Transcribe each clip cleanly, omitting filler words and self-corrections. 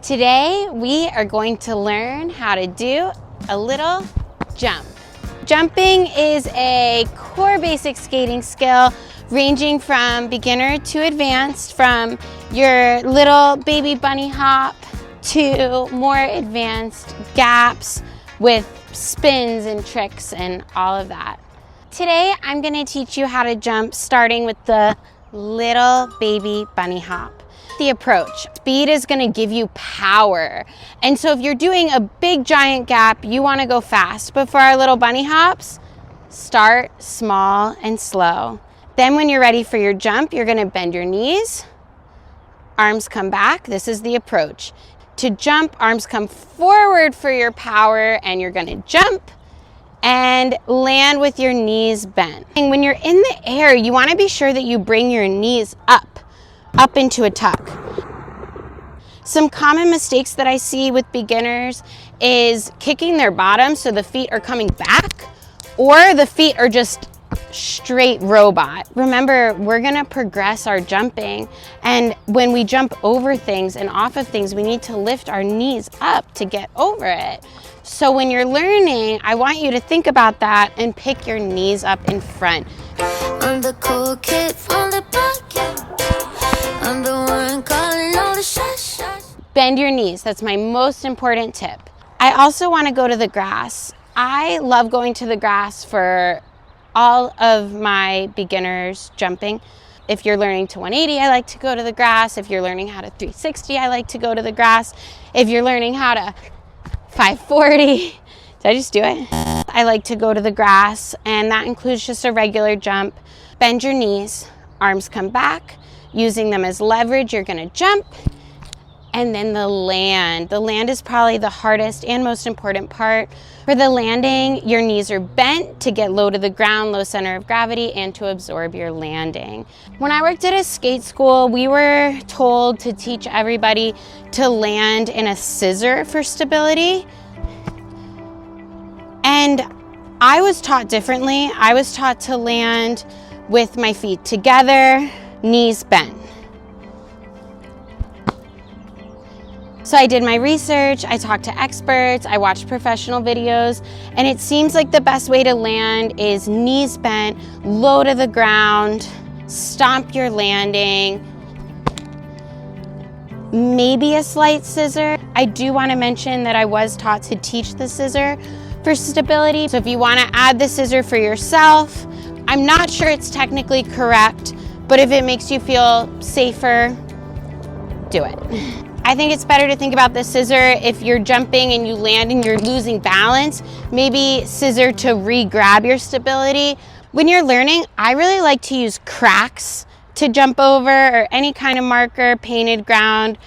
Today we are going to learn how to do a little jump. Jumping is a core basic skating skill ranging from beginner to advanced, from your little baby bunny hop to more advanced gaps with spins and tricks and all of that. Today I'm going to teach you how to jump starting with the little baby bunny hop. The approach. Speed is going to give you power. And so if you're doing a big giant gap, you want to go fast. But for our little bunny hops, start small and slow. Then when you're ready for your jump, you're going to bend your knees, arms come back. This is the approach. To jump, arms come forward for your power, and you're going to jump and land with your knees bent. And when you're in the air, you want to be sure that you bring your knees up into a tuck. Some common mistakes that I see with beginners is kicking their bottom so the feet are coming back, or the feet are just straight robot. Remember, we're gonna progress our jumping, and when we jump over things and off of things, we need to lift our knees up to get over it. So when you're learning, I want you to think about that and pick your knees up in front. I'm the cool kid from the pocket. I'm the one calling all the shots. Bend your knees. That's my most important tip. I also want to go to the grass. I love going to the grass for all of my beginners jumping. If you're learning to 180, I like to go to the grass. If you're learning how to 360, I like to go to the grass. If you're learning how to 540, did I just do it? I like to go to the grass, and that includes just a regular jump. Bend your knees, arms come back. Using them as leverage, you're gonna jump, and then the land. The land is probably the hardest and most important part. For the landing, your knees are bent to get low to the ground, low center of gravity, and to absorb your landing. When I worked at a skate school, we were told to teach everybody to land in a scissor for stability. And I was taught differently. I was taught to land with my feet together, knees bent. So I did my research, I talked to experts, I watched professional videos, and it seems like the best way to land is knees bent, low to the ground, stomp your landing, maybe a slight scissor. I do want to mention that I was taught to teach the scissor for stability. So if you want to add the scissor for yourself, I'm not sure it's technically correct, but if it makes you feel safer, do it. I think it's better to think about the scissor if you're jumping and you land and you're losing balance, maybe scissor to re-grab your stability. When you're learning, I really like to use cracks to jump over, or any kind of marker, painted ground,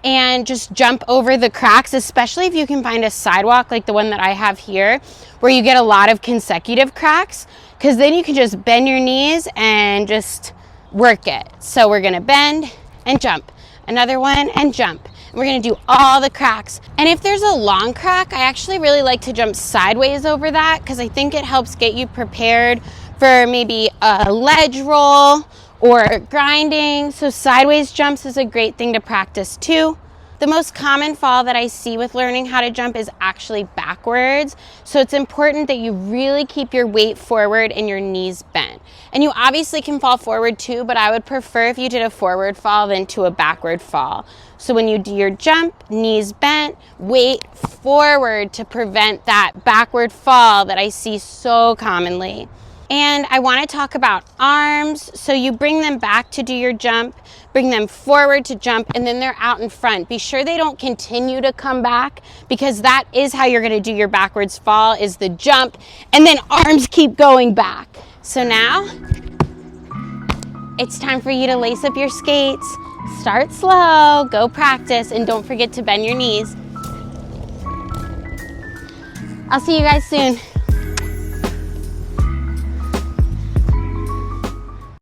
and just jump over the cracks, especially if you can find a sidewalk like the one that I have here, where you get a lot of consecutive cracks, because then you can just bend your knees and just work it. So we're gonna bend and jump, another one and jump. And we're gonna do all the cracks. And if there's a long crack, I actually really like to jump sideways over that, because I think it helps get you prepared for maybe a ledge roll or grinding. So sideways jumps is a great thing to practice too. The most common fall that I see with learning how to jump is actually backwards. So it's important that you really keep your weight forward and your knees bent. And you obviously can fall forward too, but I would prefer if you did a forward fall than to a backward fall. So when you do your jump, knees bent, weight forward to prevent that backward fall that I see so commonly. And I want to talk about arms. So you bring them back to do your jump, bring them forward to jump, and then they're out in front. Be sure they don't continue to come back, because that is how you're going to do your backwards fall, is the jump, and then arms keep going back. So now it's time for you to lace up your skates, start slow, go practice, and don't forget to bend your knees. I'll see you guys soon.